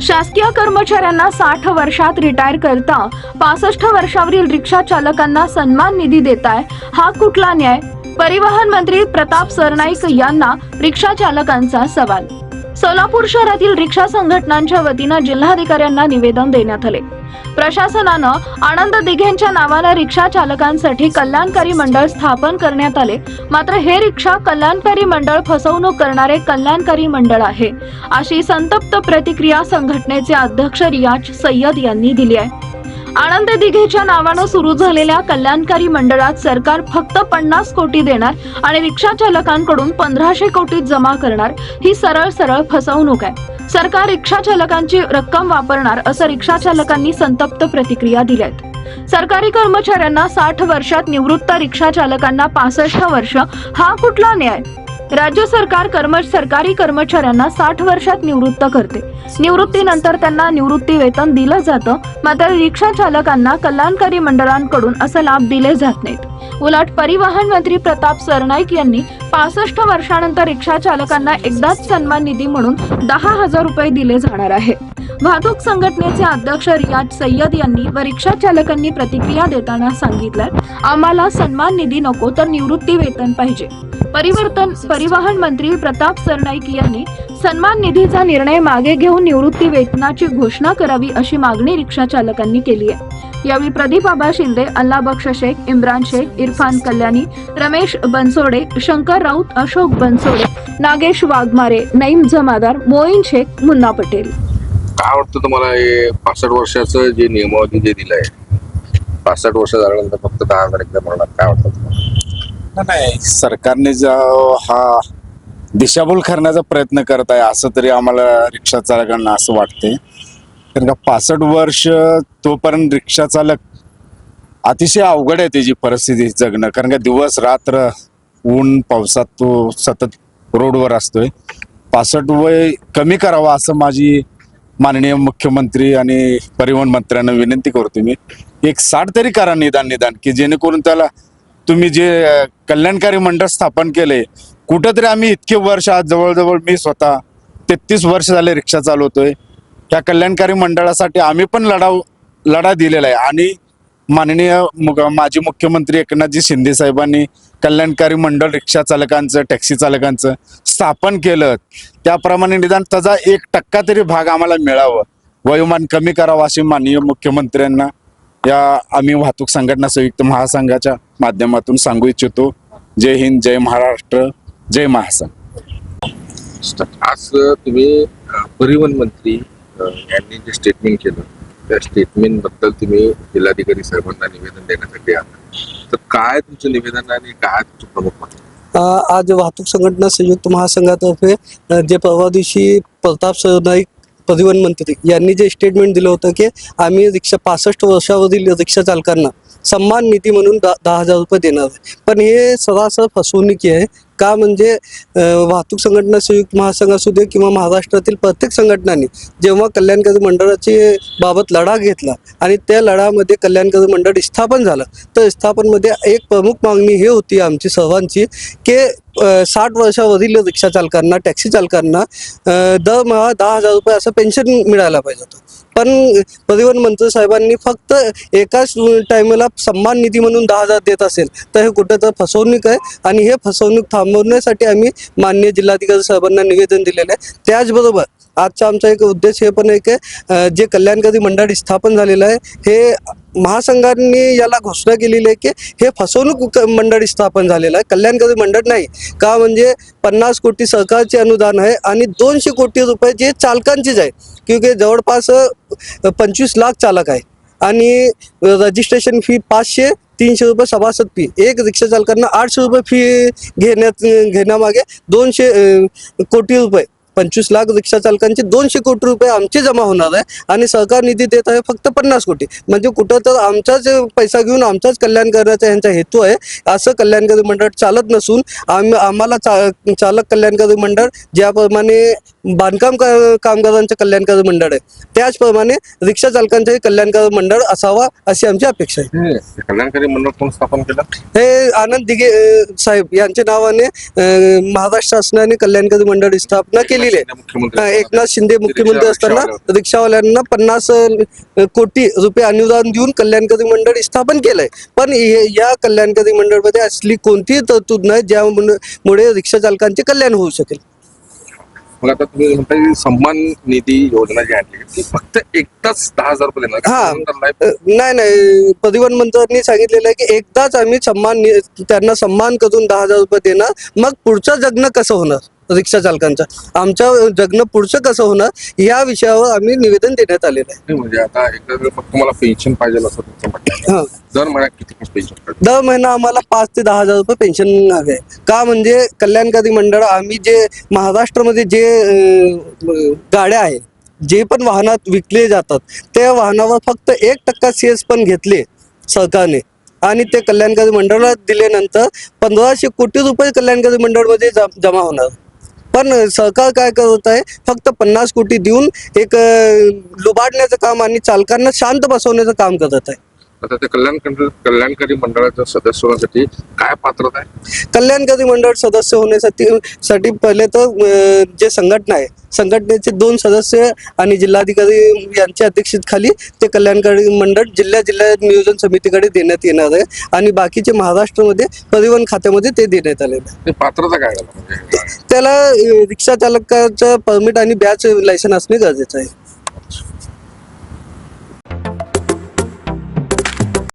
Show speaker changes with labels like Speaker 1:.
Speaker 1: शासकीय कर्मचाऱ्यांना 60 वर्षात रिटायर करता 65 वर्षावरील रिक्षा चालकांना सन्मान निधी देताय, हा कुठला न्याय? परिवहन मंत्री प्रताप सरनाईक यांना रिक्षा चालकांचा सवाल। सोलापूर शहरातील रिक्षा संघटनांच्या वतीनं जिल्हाधिकाऱ्यांना निवेदन देण्यात आले। प्रशासनानं आनंद दिघेंच्या नावानं रिक्षा चालकांसाठी कल्याणकारी मंडळ स्थापन करण्यात आले, मात्र हे रिक्षा कल्याणकारी मंडळ फसवणूक करणारे कल्याणकारी मंडळ आहे, अशी संतप्त प्रतिक्रिया संघटनेचे अध्यक्ष रियाज सय्यद यांनी दिली आहे। आनंद दिघेच्या नावानं सुरू झालेल्या कल्याणकारी मंडळात सरकार फक्त 50 कोटी देणार आणि रिक्षा चालकांकडून 1500 कोटी जमा करणार, ही सरळ फसवणूक आहे। सरकार रिक्षा चालकांची रक्कम वापरणार असं रिक्षा चालकांनी संतप्त प्रतिक्रिया दिल्यात। सरकारी कर्मचाऱ्यांना 60 वर्षात निवृत्त, रिक्षा चालकांना 65 वर्ष, हा कुठला न्याय? राज्य सरकार सरकारी कर्मचाऱ्यांना 60 वर्षात निवृत्त करते। निवृत्तीनंतर त्यांना निवृत्ती वेतन दिलं जातं, मात्र रिक्षा चालकांना कल्याणकारी मंडळांकडून असं लाभ दिले जात नाहीत। उलट परिवहन मंत्री प्रताप सरनाईक यांनी 65 वर्षानंतर रिक्षा चालकांना एकदाच सन्मान निधी म्हणून 10,000 रुपये दिले जाणार आहे। वाहतूक संघटनेचे अध्यक्ष रियाज सय्यद यांनी व रिक्षा चालकांनी प्रतिक्रिया देताना सांगितलं, आम्हाला सन्मान निधी नको तर निवृत्ती वेतन पाहिजे। परिवहन मंत्री प्रताप सरनाईक यांनी सन्मान निधीचा निर्णय मागे घेऊन निवृत्ती वेतनाची घोषणा करावी, अशी मागणी रिक्षा चालकांनी केली आहे। यावेळी प्रदीप आबा शिंदे, अल्ला बख्श शेख, इम्रान शेख, इरफान कल्याणी, रमेश बनसोडे, शंकर राऊत, अशोक बनसोडे, नागेश वाघमारे, नईम जमादार, मोईन शेख, मुन्ना पटेल।
Speaker 2: काय वाटतं तुम्हाला हे 65 वर्षाचं जे नियमावली जे दिलंय, 65 वर्ष झाल्यानंतर फक्त 10,000 एकदा मिळणार, काय वाटतं तुम्हाला?
Speaker 3: नाही, सरकारने जो हा दिशाभूल करण्याचा प्रयत्न करत आहे असं तरी आम्हाला रिक्षा चालकांना असं वाटते। कारण का 65 वर्ष तोपर्यंत रिक्षा चालक अतिशय अवघड आहे त्याची परिस्थिती जगणं, कारण का दिवस रात्र ऊन पावसात तो सतत रोडवर असतोय। 65 वय कमी करावं असं माझी माननीय मुख्यमंत्री आणि परिवहन मंत्र्यांना विनंती करतो मी। एक 60 तरी करा निदान की जेणेकरून त्याला तुम्ही जे कल्याणकारी मंडळ स्थापन केले, कुठंतरी आम्ही इतके वर्ष, आज जवळजवळ मी स्वतः 33 वर्ष झाले रिक्षा चालवतोय, त्या कल्याणकारी मंडळासाठी आम्ही पण लढा दिलेला आहे आणि माननीय माजी मुख्यमंत्री एकनाथजी शिंदे साहेबांनी कल्याणकारी मंडळ रिक्षा चालकांचं, टॅक्सी चालकांचं स्थापन केलं, त्याप्रमाणे निदान त्याचा 1% तरी भाग आम्हाला मिळावं, वयोमान कमी करावं अशी माननीय मुख्यमंत्र्यांना या आम्ही वाहतूक संघटना संयुक्त महासंघाच्या माध्यमातून सांगू इच्छितो। जय हिंद, जय महाराष्ट्र, जय महासंघ।
Speaker 2: आज तुम्ही परिवहन मंत्री यांनी जे स्टेटमेंट केलं, त्या स्टेटमेंट बद्दल तुम्ही जिल्हाधिकारी साहेबांना निवेदन देण्यासाठी आला, तर काय तुमचं निवेदन आणि काय तुमचं प्रमुख मत?
Speaker 4: आज वाहतूक संघटना संयुक्त महासंघातर्फे जे परवा दिवशी प्रताप सरनाईक परिवहन मंत्री यांनी जे स्टेटमेंट दिलं होतं की आम्ही 65 वर्षावरील रिक्षा चालकांना सन्मान निधी म्हणून 10,000 रुपये देणार आहे, पण हे सरासर फसवणुकी आहे। का म्हणजे वाहतूक संघटना संयुक्त महासंघ असू दे किंवा महाराष्ट्रातील प्रत्येक संघटनांनी जेव्हा कल्याणकारी मंडळाचे बाबत लढा घेतला आणि त्या लढ्यामध्ये कल्याणकारी मंडळ स्थापन झालं, तर स्थापनमध्ये एक प्रमुख मागणी हे होती आमची सर्वांची की 60 वर्षावरील रिक्षा चालकांना, टॅक्सी चालकांना दरमहा 10,000 रुपये असं पेन्शन मिळायला पाहिजे होतं। पण परिवहन मंत्री साहेबांनी फक्त एकाच टायमाला सन्मान निधी म्हणून 10,000 देत असेल तर हे कुठं तर फसवणूक आहे आणि हे फसवणूक थांबवण्यासाठी आम्ही माननीय जिल्हाधिकारी साहेबांना निवेदन दिलेलं आहे। त्याचबरोबर आजचा आमचा एक उद्देश हे पण आहे की जे कल्याणकारी मंडळ स्थापन झालेलं आहे, हे महासंघाने याला घोषणा केलेली आहे की हे फसवणूक मंडळ स्थापन झालेलं आहे, कल्याणकारी मंडळ नाही। का म्हणजे 50 कोटी सरकारचे अनुदान आहे आणि 200 कोटी रुपये जे चालकांचेच आहे, क्योंकि जवळपास 25 लाख चालक आहे आणि रजिस्ट्रेशन फी 500, 300 रुपये सभासद फी, एक रिक्षा चालकांना 800 रुपये फी घेण्यामागे 200 कोटी रुपये, 25 लाख रिक्षा चालकांचे 200 कोटी रुपये आमचे जमा होणार आहे आणि सरकार निधी देत आहे फक्त 50 कोटी। म्हणजे कुठं तर आमचाच पैसा घेऊन आमचाच कल्याण करण्याचा यांचा हेतू आहे। असं कल्याणकारी मंडळ चालत नसून आम्हाला चालक कल्याणकारी मंडळ ज्याप्रमाणे बांधकाम कामगारांचे कल्याणकारी मंडळ आहे त्याचप्रमाणे रिक्षा चालकांचंही कल्याणकारी मंडळ असावा अशी आमची अपेक्षा आहे.
Speaker 2: हे कल्याणकारी मंडळ कोण स्थापन केलं?
Speaker 4: हे आनंद दिघे साहेब यांच्या नावाने महाराष्ट्र शासनाने कल्याणकारी मंडळ स्थापना केलेली आहे.
Speaker 2: मुख्यमंत्री
Speaker 4: एकनाथ शिंदे मुख्यमंत्री असताना रिक्षावाल्यांना 50 कोटी रुपये अनुदान देऊन कल्याणकारी मंडळ स्थापन केलंय. पण या कल्याणकारी मंडळमध्ये असली कोणतीही तरतूद नाही ज्यामुळे रिक्षा चालकांचे कल्याण होऊ शकेल.
Speaker 2: मग आता तुम्ही म्हणता की सन्मान निधी योजना जी आणली ती फक्त एकदाच 10,000 रुपये देणार का?
Speaker 4: हा.
Speaker 2: नंतर नाही?
Speaker 4: नाही परिवहन मंत्र्यांनी सांगितलेलं आहे की एकदाच आम्ही त्यांना सन्मान करून 10,000 रुपये देणार. मग पुढचं जगणं कसं होणार रिक्षा चालकांचं, आमचं जगणं पुढचं कसं होणार या विषयावर आम्ही निवेदन देण्यात आलेलं आहे.
Speaker 2: नाही, म्हणजे आता एकदा जर फक्त मला पेन्शन पाहिजे असं तुमचं म्हणणं आहे.
Speaker 4: हा.
Speaker 2: दर महिन्यात किती पेन्शन पाहिजे?
Speaker 4: दर महिना आम्हाला 5 ते 10,000 रुपये पेन्शन हवे आहे. का म्हणजे कल्याणकारी मंडळ आम्ही जे महाराष्ट्रामध्ये जे गाड्या आहेत जे पण वाहनात विकले जातात त्या वाहनावर फक्त 1% सेस पण घेतले सरकारने आणि ते कल्याणकारी मंडळाला दिल्यानंतर 1,500 कोटी रुपये कल्याणकारी मंडळमध्ये जमा होणार. पण सरकार काय करत आहे फक्त 50 कोटी देऊन एक लुबाडण्याचं काम आणि चालकांना शांत बसवण्याचं काम करत आहे.
Speaker 2: आता ते कल्याणकारी मंडळाच्या सदस्य होण्यासाठी काय पात्रता आहे?
Speaker 4: कल्याणकारी मंडळ सदस्य होण्यासाठी पहिले तर जे संघटना आहे संघटनेचे 2 सदस्य आणि जिल्हाधिकारी यांच्या अध्यक्षतेखाली ते कल्याणकारी मंडळ जिल्हा नियोजन समितीकडे देण्यात येणार आहे आणि बाकीचे महाराष्ट्रामध्ये परिवहन खात्यामध्ये ते देण्यात आलेले आहे.
Speaker 2: ते पात्रता काय झालं म्हणजे?
Speaker 4: त्याला रिक्षा चालकाचं परमिट आणि बॅच लायसन असणे गरजेचं आहे.